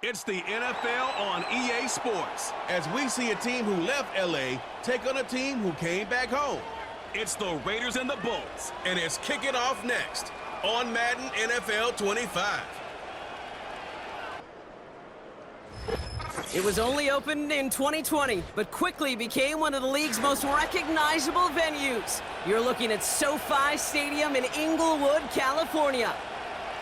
It's the NFL on EA Sports. As we see a team who left LA take on a team who came back home. It's the Raiders and the Bolts. And it's kicking off next on Madden NFL 25. It was only opened in 2020, but quickly became one of the league's most recognizable venues. You're looking at SoFi Stadium in Inglewood, California.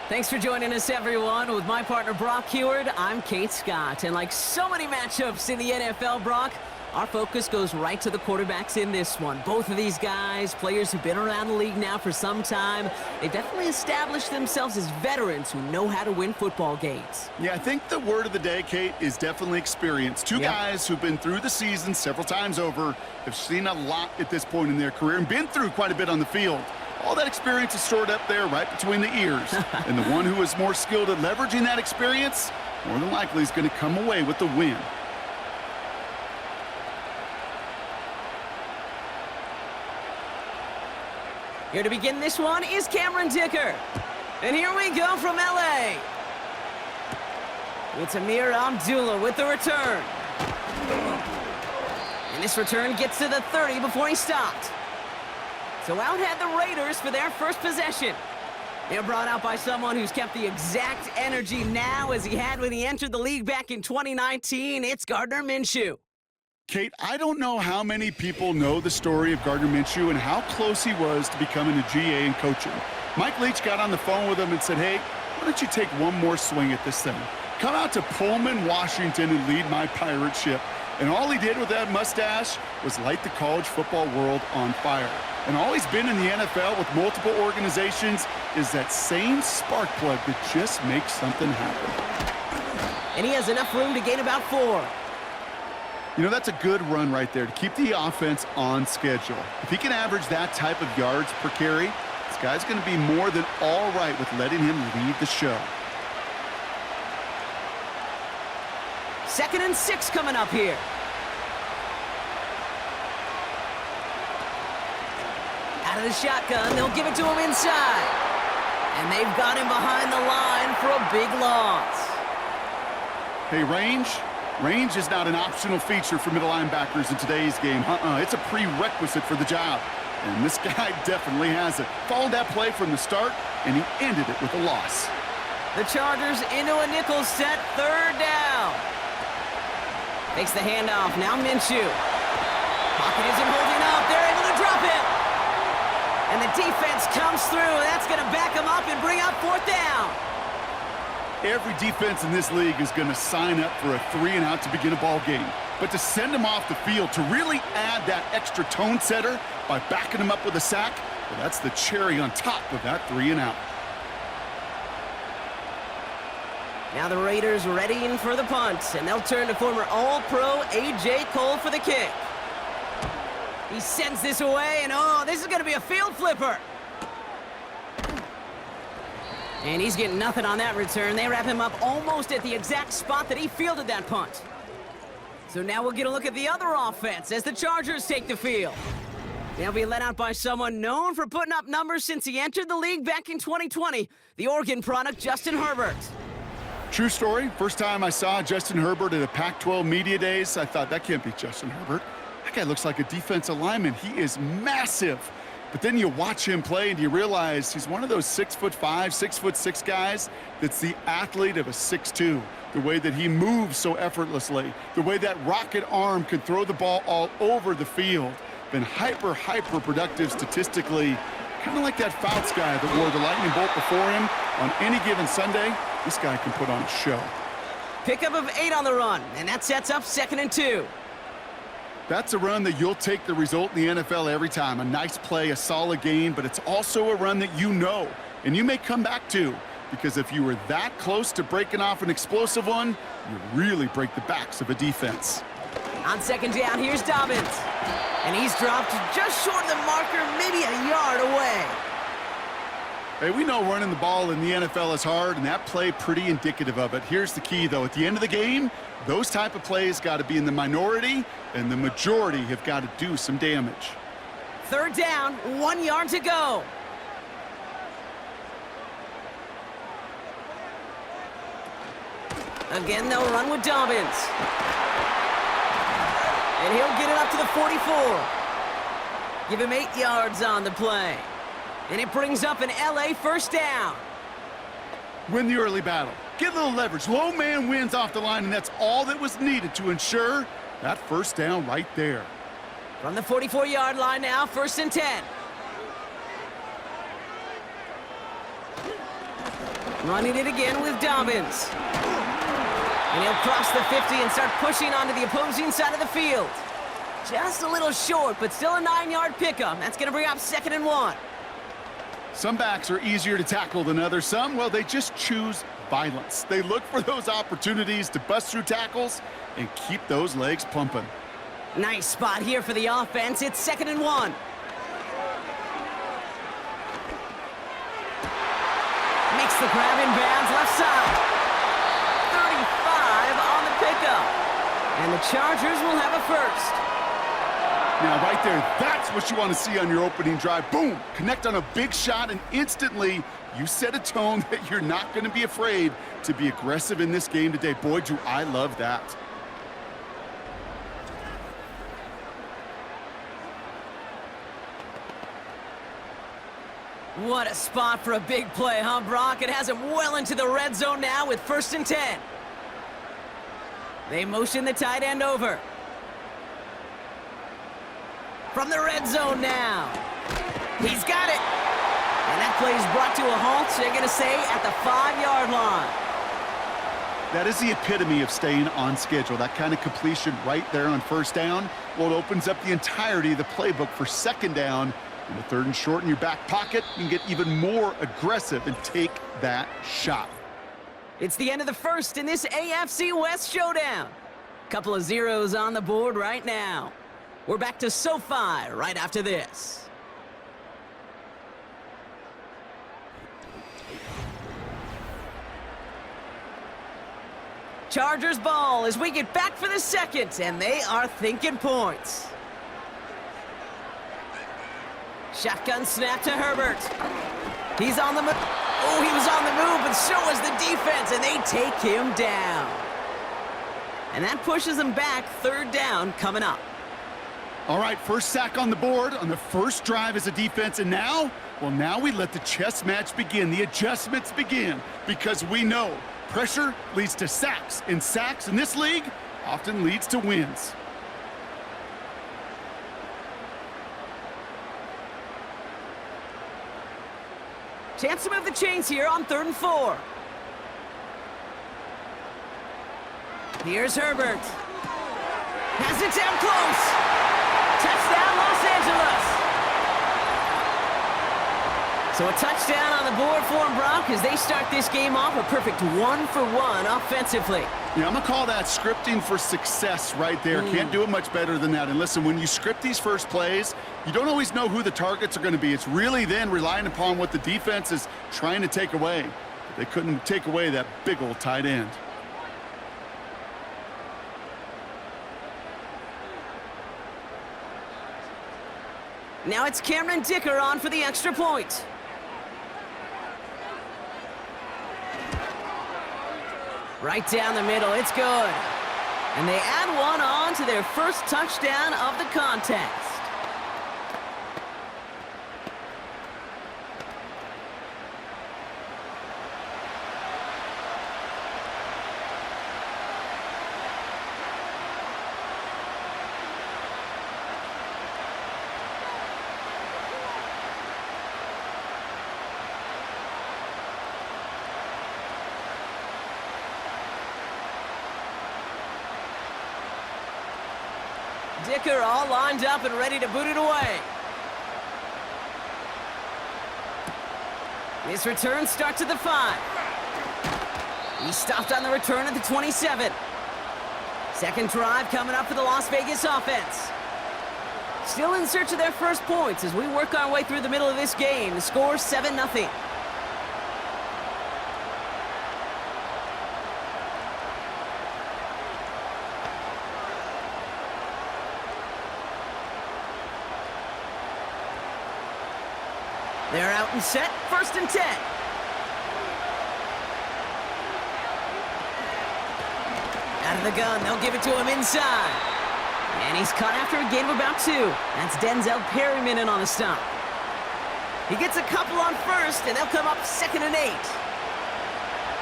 Thanks for joining us, everyone. With my partner, Brock Heward, I'm Kate Scott. And like so many matchups in the NFL, Brock, our focus goes right to the quarterbacks in this one. Both of these guys, players who've been around the league now for some time, they've definitely established themselves as veterans who know how to win football games. Yeah, I think the word of the day, Kate, is definitely experience. Two guys who've been through the season several times over, have seen a lot at this point in their career, and been through quite a bit on the field. All that experience is stored up there right between the ears. And the one who is more skilled at leveraging that experience, more than likely is going to come away with the win. Here to begin this one is Cameron Dicker. And here we go from LA. It's Amir Abdullah with the return. And this return gets to the 30 before he stopped. So out had the Raiders for their first possession. They're brought out by someone who's kept the exact energy now as he had when he entered the league back in 2019. It's Gardner Minshew. Kate, I don't know how many people know the story of Gardner Minshew and how close he was to becoming a GA and coaching. Mike Leach got on the phone with him and said, hey, why don't you take one more swing at this thing? Come out to Pullman, Washington, and lead my pirate ship. And all he did with that mustache was light the college football world on fire. And all he's been in the NFL with multiple organizations is that same spark plug that just makes something happen. And he has enough room to gain about 4. You know, that's a good run right there to keep the offense on schedule. If he can average that type of yards per carry, this guy's going to be more than all right with letting him lead the show. 2nd and 6 coming up here. Out of the shotgun, they'll give it to him inside. And they've got him behind the line for a big loss. Hey, range is not an optional feature for middle linebackers in today's game. It's a prerequisite for the job. And this guy definitely has it. Followed that play from the start, and he ended it with a loss. The Chargers into a nickel set, 3rd down. Takes the handoff, now Minshew. Pocket isn't holding up, they're able to drop it. And the defense comes through, that's gonna back him up and bring up 4th down. Every defense in this league is gonna sign up for a 3-and-out to begin a ball game. But to send him off the field, to really add that extra tone setter by backing him up with a sack, well, that's the cherry on top of that 3-and-out. Now the Raiders readying for the punt, and they'll turn to former All-Pro A.J. Cole for the kick. He sends this away, and oh, this is going to be a field flipper. And he's getting nothing on that return. They wrap him up almost at the exact spot that he fielded that punt. So now we'll get a look at the other offense as the Chargers take the field. They'll be led out by someone known for putting up numbers since he entered the league back in 2020, the Oregon product, Justin Herbert. True story. First time I saw Justin Herbert at a Pac-12 Media Days, I thought, that can't be Justin Herbert. That guy looks like a defensive lineman. He is massive. But then you watch him play and you realize he's one of those 6'5", 6'6" guys that's the athlete of a 6'2". The way that he moves so effortlessly, the way that rocket arm can throw the ball all over the field. Been hyper productive statistically. Kind of like that Fouts guy that wore the lightning bolt before him. On any given Sunday, this guy can put on a show. Pickup of 8 on the run, and that sets up 2nd and 2. That's a run that you'll take the result in the NFL every time. A nice play, a solid game, but it's also a run that you know, and you may come back to, because if you were that close to breaking off an explosive one, you really break the backs of a defense. On 2nd down, here's Dobbins. And he's dropped just short of the marker, maybe a yard away. Hey, we know running the ball in the NFL is hard, and that play pretty indicative of it. Here's the key, though. At the end of the game, those type of plays got to be in the minority, and the majority have got to do some damage. 3rd down, 1 yard to go. Again, they'll run with Dobbins. And he'll get it up to the 44. Give him 8 yards on the play. And it brings up an LA first down. Win the early battle. Get a little leverage. Low man wins off the line, and that's all that was needed to ensure that first down right there. From the 44-yard line now, 1st and 10. Running it again with Dobbins. And he'll cross the 50 and start pushing onto the opposing side of the field. Just a little short, but still a 9-yard pickup. That's going to bring up 2nd and 1. Some backs are easier to tackle than others. Some, well, they just choose violence. They look for those opportunities to bust through tackles and keep those legs pumping. Nice spot here for the offense. It's 2nd and 1. Makes the grab in bounds left side. 35 on the pickup. And the Chargers will have a first. Now, right there, that's what you want to see on your opening drive. Boom! Connect on a big shot, and instantly you set a tone that you're not going to be afraid to be aggressive in this game today. Boy, do I love that. What a spot for a big play, huh, Brock? It has him well into the red zone now with 1st and 10. They motion the tight end over. From the red zone now. He's got it. And that play is brought to a halt, so they're going to say at the 5-yard line. That is the epitome of staying on schedule. That kind of completion right there on 1st down. Well, it opens up the entirety of the playbook for 2nd down. In the 3rd and short in your back pocket, you can get even more aggressive and take that shot. It's the end of the 1st in this AFC West showdown. Couple of zeros on the board right now. We're back to SoFi right after this. Chargers ball as we get back for the 2nd, and they are thinking points. Shotgun snap to Herbert. He's on the move. Oh, he was on the move, but so was the defense, and they take him down. And that pushes them back. 3rd down coming up. All right, first sack on the board on the first drive as a defense, and now, well, now we let the chess match begin, the adjustments begin, because we know pressure leads to sacks, and sacks in this league often leads to wins. Chance to move the chains here on 3rd and 4. Here's Herbert. Has it down close. Touchdown, Los Angeles. So a touchdown on the board for them, Brock, as they start this game off a perfect 1-for-1 offensively. Yeah, I'm going to call that scripting for success right there. Can't do it much better than that. And listen, when you script these first plays, you don't always know who the targets are going to be. It's really then relying upon what the defense is trying to take away. But they couldn't take away that big old tight end. Now it's Cameron Dicker on for the extra point. Right down the middle, it's good. And they add one on to their first touchdown of the contest. Dicker all lined up and ready to boot it away. His return starts at the 5. He stopped on the return at the 27. Second drive coming up for the Las Vegas offense. Still in search of their first points as we work our way through the middle of this game. The score 7-0. They're out and set, 1st and 10. Out of the gun, they'll give it to him inside. And he's caught after a gain of about 2. That's Denzel Perryman in on the stop. He gets a couple on first, and they'll come up 2nd and 8.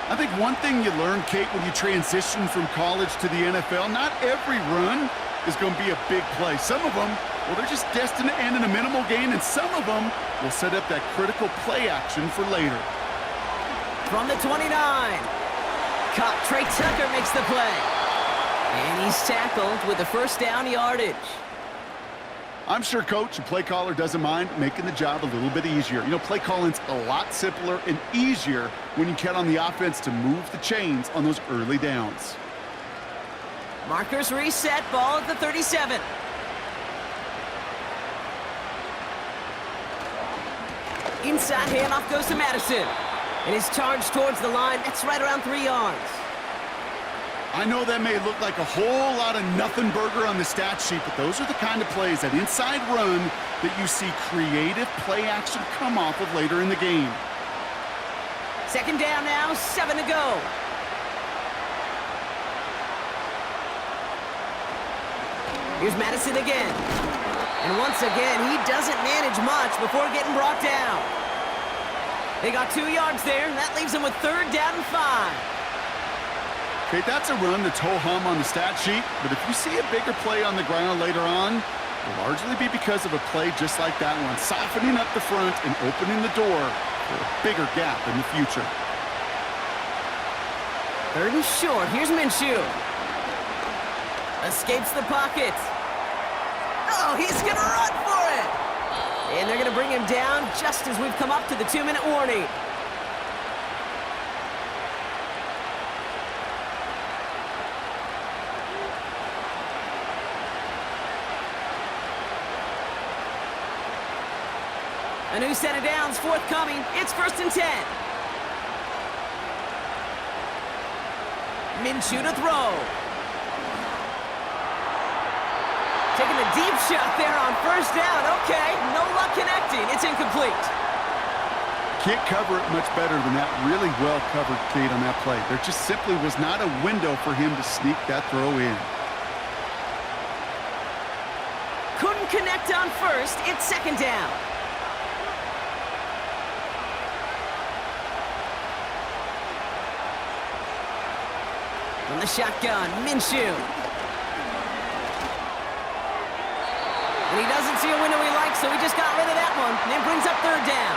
I think one thing you learn, Kate, when you transition from college to the NFL, not every run is going to be a big play. Some of them, well, they're just destined to end in a minimal gain, and some of them will set up that critical play action for later. From the 29. Caught. Trey Tucker makes the play. And he's tackled with the first down yardage. I'm sure coach and play caller doesn't mind making the job a little bit easier. You know, play calling's a lot simpler and easier when you count on the offense to move the chains on those early downs. Markers reset, ball at the 37. Inside handoff goes to Madison. And his charge towards the line, that's right around 3 yards. I know that may look like a whole lot of nothing burger on the stat sheet, but those are the kind of plays, that inside run, that you see creative play action come off of later in the game. 2nd down now, 7 to go. Here's Madison again. And once again, he doesn't manage much before getting brought down. They got 2 yards there, and that leaves them with 3rd down and 5. Okay, that's a run that's ho-hum on the stat sheet, but if you see a bigger play on the ground later on, it'll largely be because of a play just like that one, softening up the front and opening the door for a bigger gap in the future. 3rd and short. Here's Minshew. Escapes the pocket. Oh, he's going to run for it. And they're going to bring him down just as we've come up to the 2-minute warning. A new set of downs forthcoming. It's 1st and 10. Minshew to throw. Taking a deep shot there on 1st down. Okay, no luck connecting. It's incomplete. Can't cover it much better than that. Really well covered, Kate, on that play. There just simply was not a window for him to sneak that throw in. Couldn't connect on 1st. It's 2nd down. From the shotgun, Minshew. And he doesn't see a window he likes, so he just got rid of that one. And then brings up 3rd down.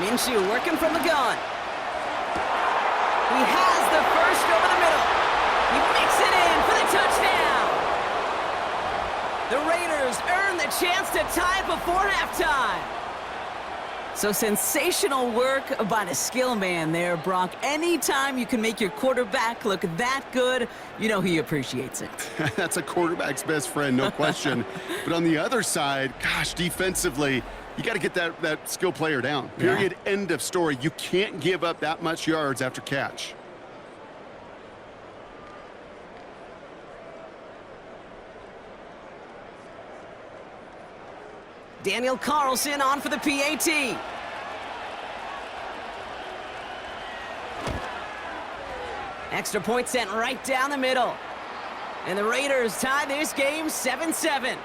Minshew working from the gun. He has the first over the middle. He makes it in for the touchdown. The Raiders earn the chance to tie before halftime. So sensational work by the skill man there, Brock. Anytime you can make your quarterback look that good, you know he appreciates it. That's a quarterback's best friend, no question. But on the other side, gosh, defensively, you got to get that skill player down. Period. Yeah. End of story. You can't give up that much yards after catch. Daniel Carlson on for the PAT. Extra point sent right down the middle. And the Raiders tie this game 7-7.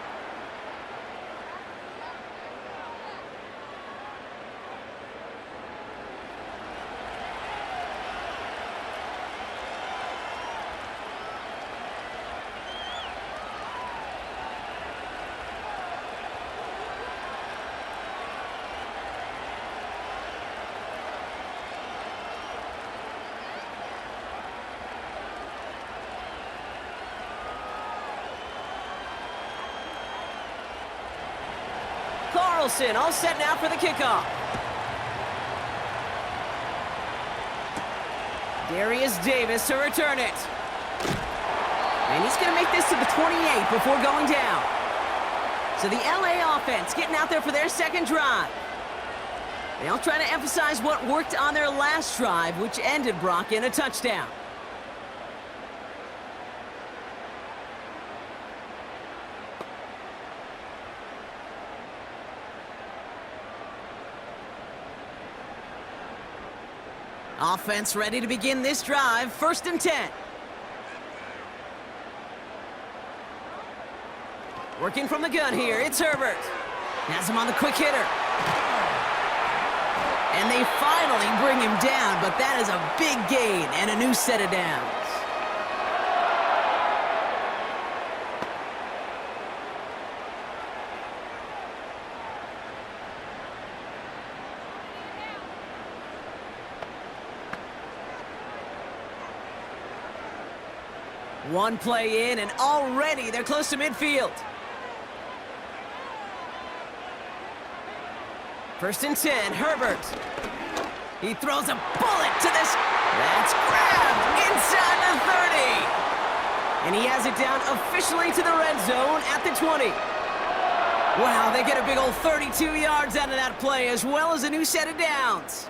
Carlson all set now for the kickoff. Darius Davis to return it. And he's going to make this to the 28 before going down. So the LA offense getting out there for their second drive. They'll try to emphasize what worked on their last drive, which ended Brock in a touchdown. Offense ready to begin this drive. 1st and 10. Working from the gun here, it's Herbert. Has him on the quick hitter. And they finally bring him down, but that is a big gain and a new set of downs. One play in, and already they're close to midfield. 1st and 10, Herbert. He throws a bullet to this. That's grabbed inside the 30. And he has it down officially to the red zone at the 20. Wow, they get a big old 32 yards out of that play, as well as a new set of downs.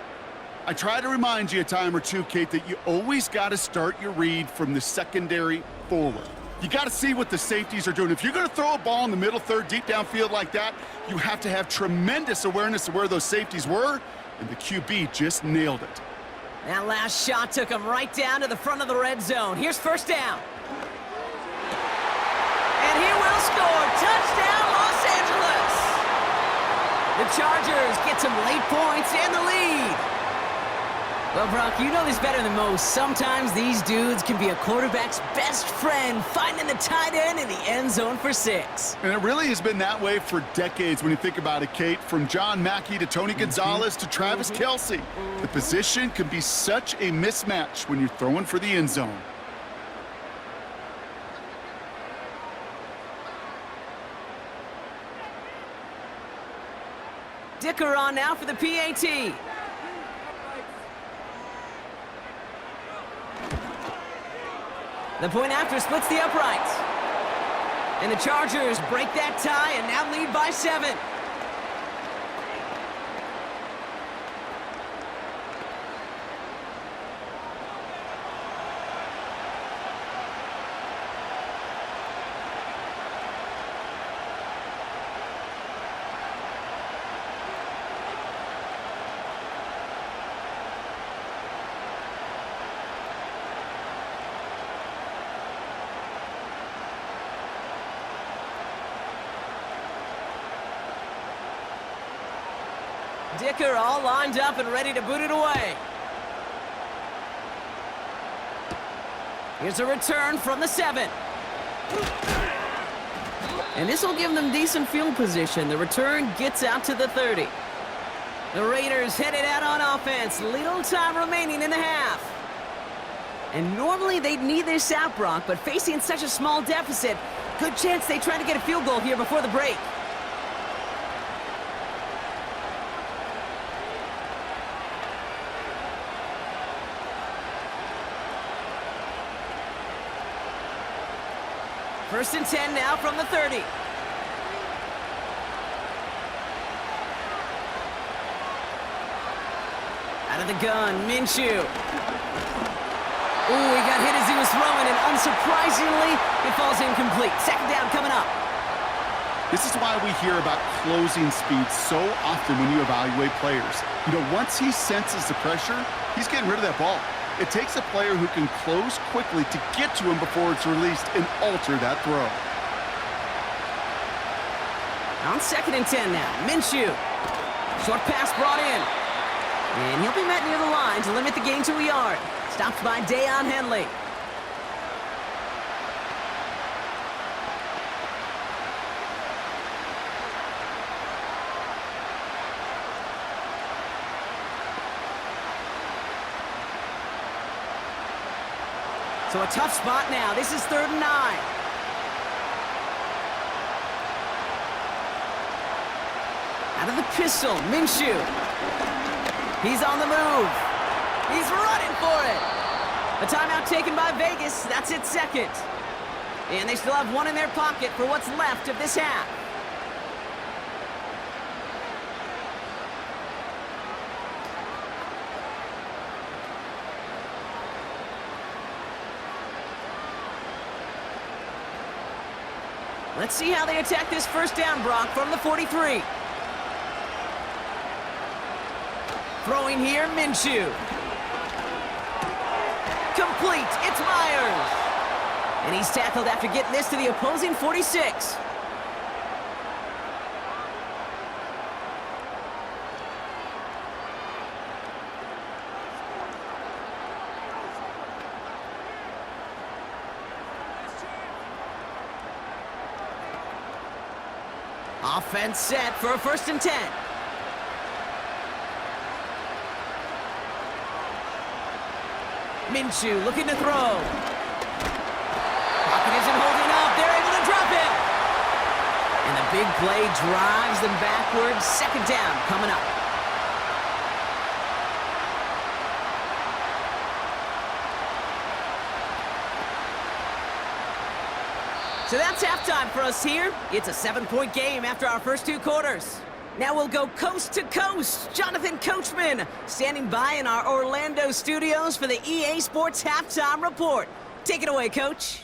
I try to remind you a time or two, Kate, that you always got to start your read from the secondary forward. You got to see what the safeties are doing. If you're going to throw a ball in the middle third, deep downfield like that, you have to have tremendous awareness of where those safeties were, and the QB just nailed it. That last shot took him right down to the front of the red zone. Here's 1st down. And he will score. Touchdown, Los Angeles! The Chargers get some late points and the lead. Well, Brock, you know this better than most. Sometimes these dudes can be a quarterback's best friend, finding the tight end in the end zone for 6. And it really has been that way for decades when you think about it, Kate. From John Mackey to Tony Gonzalez to Travis Kelce. The position can be such a mismatch when you're throwing for the end zone. Dicker on now for the PAT. The point after splits the uprights. And the Chargers break that tie and now lead by 7. Dicker all lined up and ready to boot it away. Here's a return from the 7. And this will give them decent field position. The return gets out to the 30. The Raiders headed out on offense. Little time remaining in the half. And normally they'd need this out, Brock, but facing such a small deficit, good chance they try to get a field goal here before the break. First and 10 now from the 30. Out of the gun, Minshew. Ooh, he got hit as he was throwing, and unsurprisingly, it falls incomplete. 2nd down coming up. This is why we hear about closing speed so often when you evaluate players. You know, once he senses the pressure, he's getting rid of that ball. It takes a player who can close quickly to get to him before it's released and alter that throw. On 2nd and 10 now, Minshew. Short pass brought in. And he'll be met near the line to limit the gain to a yard. Stopped by Deion Henley. So a tough spot now. This is 3rd and 9. Out of the pistol, Minshew. He's on the move. He's running for it. A timeout taken by Vegas. That's its 2nd. And they still have 1 in their pocket for what's left of this half. Let's see how they attack this first down, Brock, from the 43. Throwing here, Minshew. Complete, it's Myers. And he's tackled after getting this to the opposing 46. Offense set for a 1st and 10. Minshew looking to throw. Pocket isn't holding up. They're able to drop it. And the big play drives them backwards. 2nd down coming up. So that's halftime for us here. It's a 7-point game after our first 2 quarters. Now we'll go coast to coast. Jonathan Coachman standing by in our Orlando studios for the EA Sports Halftime Report. Take it away, Coach.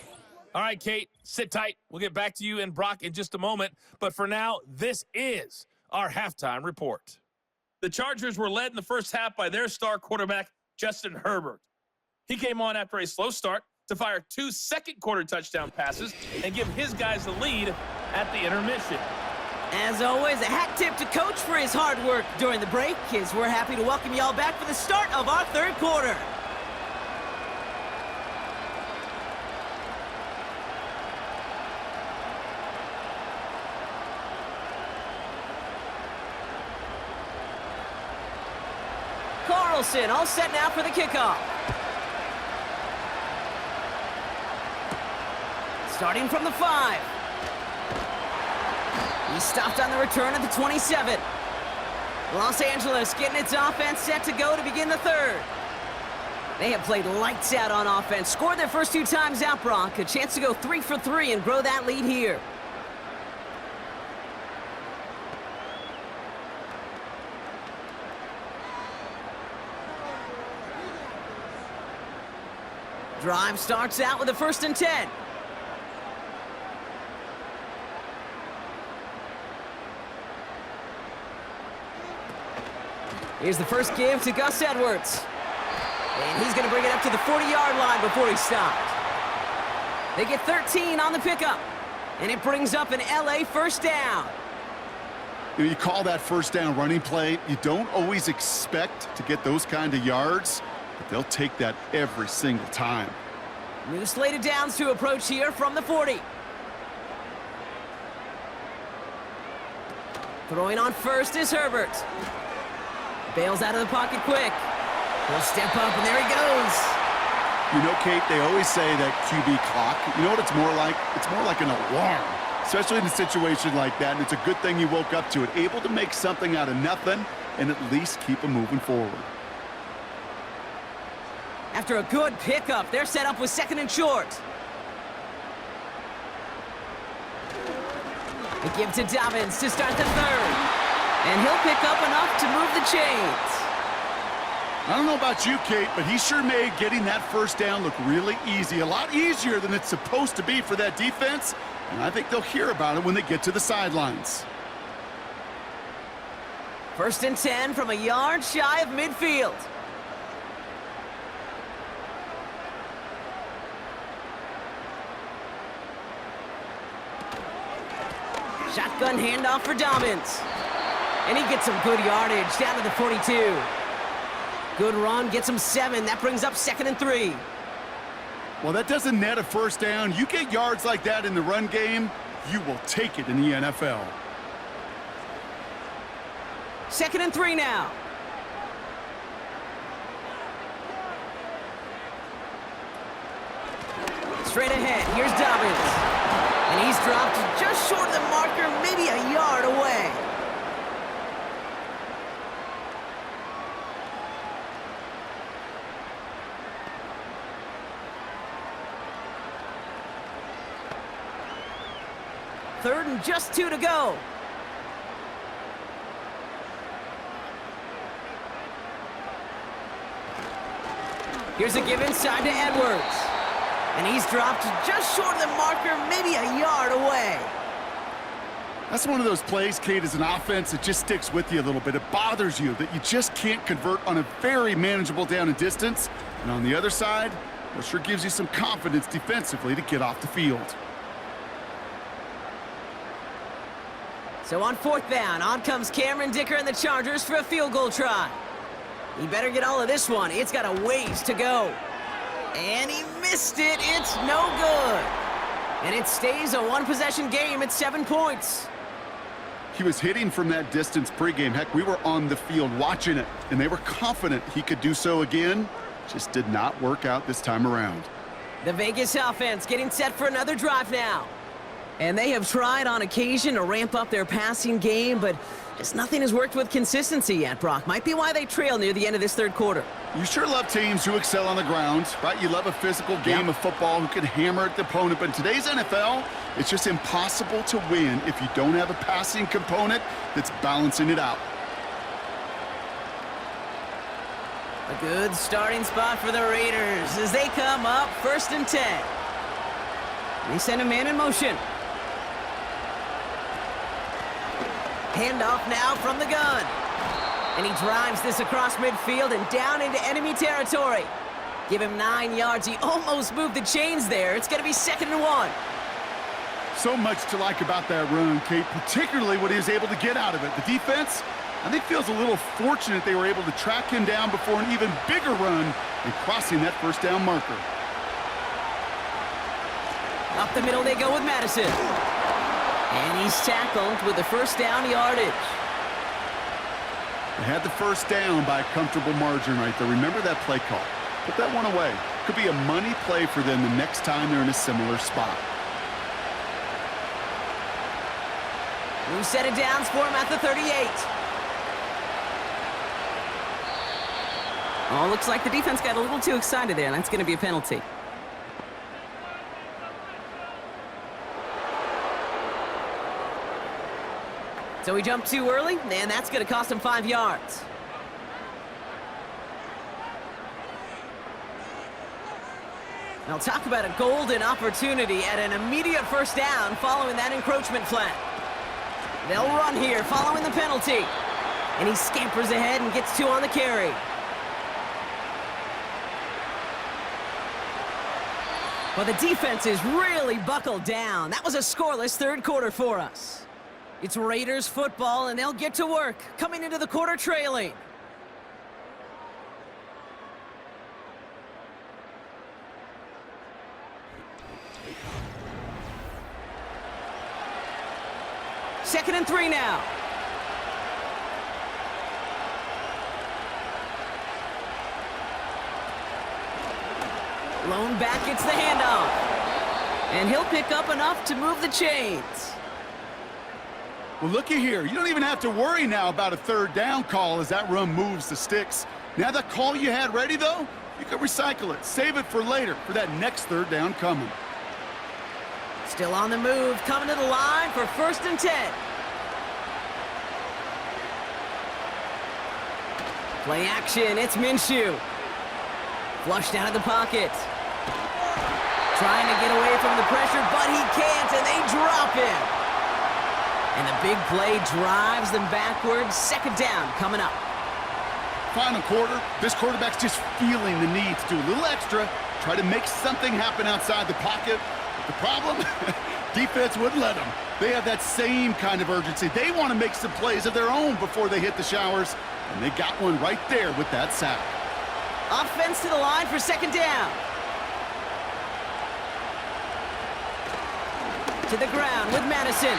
All right, Kate, sit tight. We'll get back to you and Brock in just a moment. But for now, this is our halftime report. The Chargers were led in the first half by their star quarterback, Justin Herbert. He came on after a slow start to fire 2 second-quarter touchdown passes and give his guys the lead at the intermission. As always, a hat tip to Coach for his hard work during the break, as we're happy to welcome y'all back for the start of our 3rd quarter. Carlson all set now for the kickoff. Starting from the 5. He's stopped on the return at the 27. Los Angeles getting its offense set to go to begin the 3rd. They have played lights out on offense. Scored their first 2 times out, Brock. A chance to go 3 for 3 and grow that lead here. Drive starts out with a 1st and 10. Here's the first give to Gus Edwards. And he's going to bring it up to the 40-yard line before he stopped. They get 13 on the pickup. And it brings up an LA 1st down. You call that 1st down running play. You don't always expect to get those kind of yards, but they'll take that every single time. New slate of downs to approach here from the 40. Throwing on first is Herbert. Bails out of the pocket quick. He'll step up, and there he goes. You know, Kate, they always say that QB clock, you know what it's more like? It's more like an alarm, especially in a situation like that, and it's a good thing he woke up to it. Able to make something out of nothing and at least keep him moving forward. After a good pickup, they're set up with 2nd and short. They give to Dobbins to start the 3rd. And he'll pick up enough to move the chains. I don't know about you, Kate, but he sure made getting that 1st down look really easy. A lot easier than it's supposed to be for that defense. And I think they'll hear about it when they get to the sidelines. 1st and 10 from a yard shy of midfield. Shotgun handoff for Dobbins. And he gets some good yardage down to the 42. Good run, gets him 7. That brings up 2nd and 3. Well, that doesn't net a 1st down. You get yards like that in the run game, you will take it in the NFL. 2nd and 3 now. Straight ahead, here's Dobbins. And he's dropped just short of the marker, maybe a yard away. Third and just 2 to go. Here's a give inside to Edwards. And he's dropped just short of the marker, maybe a yard away. That's one of those plays, Kate, as an offense that just sticks with you a little bit. It bothers you that you just can't convert on a very manageable down and distance. And on the other side, it sure gives you some confidence defensively to get off the field. So on 4th down, on comes Cameron Dicker and the Chargers for a field goal try. He better get all of this one. It's got a ways to go. And he missed it. It's no good. And it stays a one-possession game at 7 points. He was hitting from that distance pregame. Heck, we were on the field watching it, and they were confident he could do so again. Just did not work out this time around. The Vegas offense getting set for another drive now. And they have tried on occasion to ramp up their passing game, but just nothing has worked with consistency yet, Brock. Might be why they trail near the end of this third quarter. You sure love teams who excel on the ground, right? You love a physical game of football who can hammer at the opponent. But in today's NFL, it's just impossible to win if you don't have a passing component that's balancing it out. A good starting spot for the Raiders as they come up 1st and 10. They send a man in motion. Handoff now from the gun. And he drives this across midfield and down into enemy territory. Give him 9 yards. He almost moved the chains there. It's going to be 2nd and 1. So much to like about that run, Kate, particularly what he was able to get out of it. The defense, I think, feels a little fortunate they were able to track him down before an even bigger run and crossing that 1st down marker. Up the middle they go with Madison. And he's tackled with the 1st down yardage. They had the 1st down by a comfortable margin right there. Remember that play call. Put that one away. Could be a money play for them the next time they're in a similar spot. New set of downs for him at the 38. Oh, looks like the defense got a little too excited there, and that's going to be a penalty. So he jumped too early, and that's going to cost him 5 yards. Now talk about a golden opportunity at an immediate 1st down following that encroachment flag. They'll run here following the penalty. And he scampers ahead and gets 2 on the carry. Well, the defense is really buckled down. That was a scoreless third quarter for us. It's Raiders football, and they'll get to work, coming into the quarter trailing. Second and 3 now. Lone back gets the handoff. And he'll pick up enough to move the chains. Well, looky here. You don't even have to worry now about a 3rd down call as that run moves the sticks. Now that call you had ready, though, you can recycle it. Save it for later for that next 3rd down coming. Still on the move, coming to the line for 1st and 10. Play action, it's Minshew. Flushed out of the pocket. Trying to get away from the pressure, but he can't, and they drop him. And the big play drives them backwards. 2nd down coming up. Final quarter, this quarterback's just feeling the need to do a little extra, try to make something happen outside the pocket. But the problem, defense wouldn't let them. They have that same kind of urgency. They want to make some plays of their own before they hit the showers, and they got one right there with that sack. Offense to the line for 2nd down. To the ground with Madison.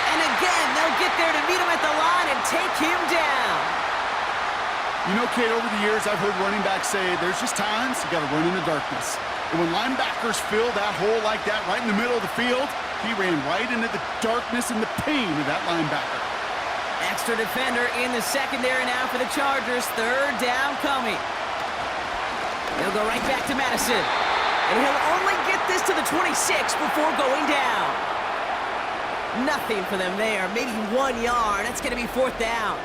And again, they'll get there to meet him at the line and take him down. You know, Kate, over the years, I've heard running backs say there's just times you got to run in the darkness. And when linebackers fill that hole like that right in the middle of the field, he ran right into the darkness and the pain of that linebacker. Extra defender in the secondary now for the Chargers. 3rd down coming. They'll go right back to Madison. And he'll only get this to the 26 before going down. Nothing for them there. Maybe 1 yard. That's going to be 4th down.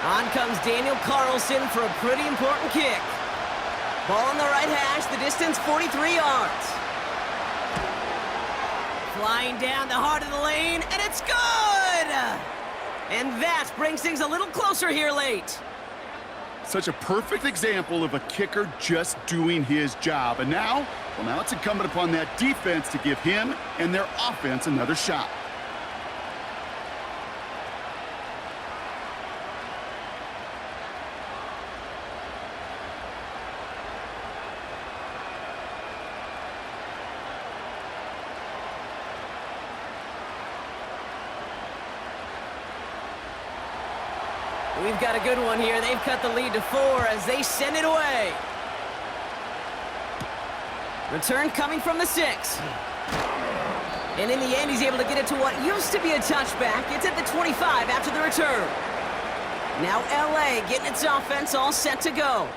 On comes Daniel Carlson for a pretty important kick. Ball on the right hash, the distance 43 yards. Flying down the heart of the lane, and it's good! And that brings things a little closer here late. Such a perfect example of a kicker just doing his job. And now it's incumbent upon that defense to give him and their offense another shot. We've got a good one here. They've cut the lead to 4 as they send it away. Return coming from the 6. And in the end, he's able to get it to what used to be a touchback. It's at the 25 after the return. Now LA getting its offense all set to go.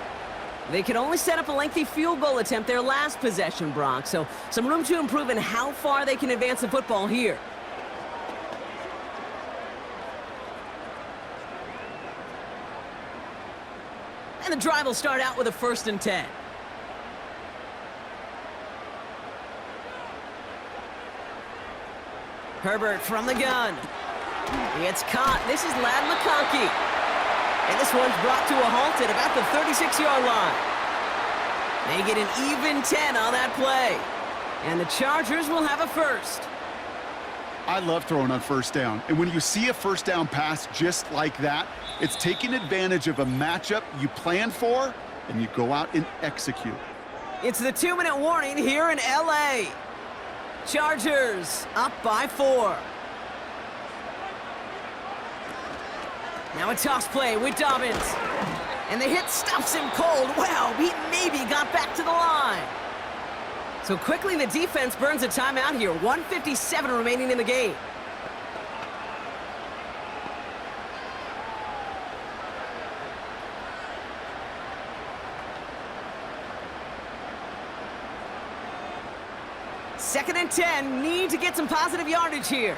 They could only set up a lengthy field goal attempt their last possession, Brock. So some room to improve in how far they can advance the football here. And the drive will start out with a 1st and 10. Herbert from the gun. It's caught. This is Lad McConkey. And this one's brought to a halt at about the 36-yard line. They get an even 10 on that play. And the Chargers will have a 1st. I love throwing on 1st down. And when you see a 1st down pass just like that, it's taking advantage of a matchup you plan for, and you go out and execute. It's the 2-minute warning here in L.A. Chargers up by 4. Now a toss play with Dobbins. And the hit stops him cold. Wow, he maybe got back to the line. So quickly the defense burns a timeout here. 1:57 remaining in the game. Second and 10, need to get some positive yardage here.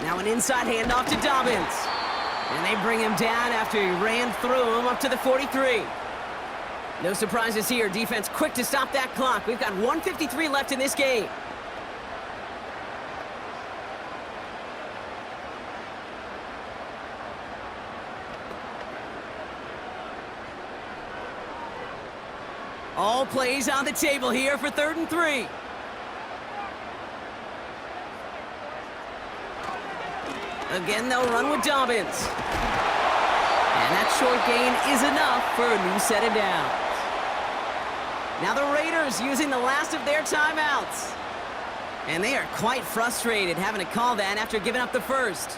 Now an inside handoff to Dobbins. And they bring him down after he ran through him up to the 43. No surprises here. Defense quick to stop that clock. We've got 1:53 left in this game. All plays on the table here for 3rd and 3. Again, they'll run with Dobbins. And that short gain is enough for a new set of downs. Now the Raiders using the last of their timeouts. And they are quite frustrated having to call that after giving up the 1st.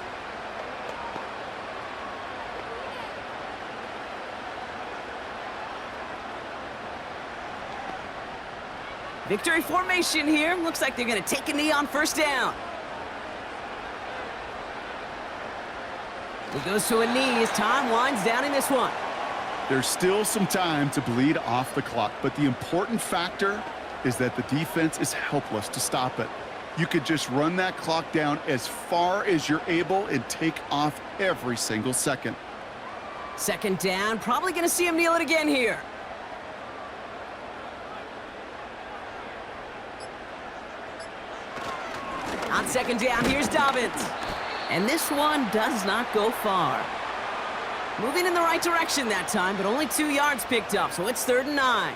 Victory formation here. Looks like they're going to take a knee on 1st down. He goes to a knee as time winds down in this one. There's still some time to bleed off the clock, but the important factor is that the defense is helpless to stop it. You could just run that clock down as far as you're able and take off every single second. 2nd down, probably going to see him kneel it again here. On 2nd down, here's Dobbins. And this one does not go far. Moving in the right direction that time, but only 2 yards picked up, so it's 3rd and 9.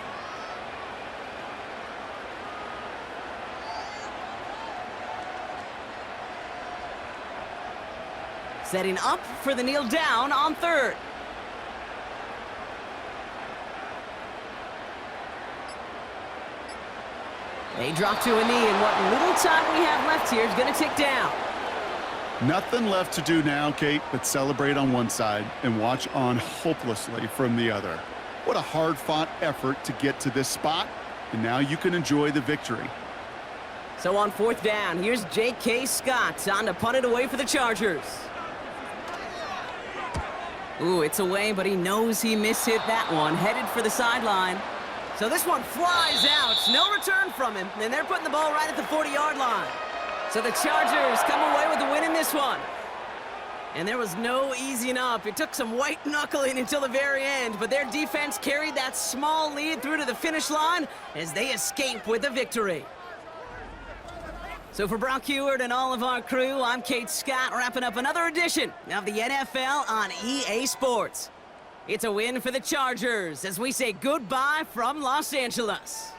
Setting up for the kneel down on 3rd. They drop to a knee, and what little time we have left here is going to tick down. Nothing left to do now, Kate, but celebrate on one side and watch on hopelessly from the other. What a hard-fought effort to get to this spot, and now you can enjoy the victory. So on 4th down, here's J.K. Scott on to punt it away for the Chargers. Ooh, it's away, but he knows he mishit that one, headed for the sideline. So this one flies out. No return from him, and they're putting the ball right at the 40-yard line. So the Chargers come away with the win in this one. And there was no easing up. It took some white knuckling until the very end, but their defense carried that small lead through to the finish line as they escape with the victory. So for Brock Heward and all of our crew, I'm Kate Scott, wrapping up another edition of the NFL on EA Sports. It's a win for the Chargers as we say goodbye from Los Angeles.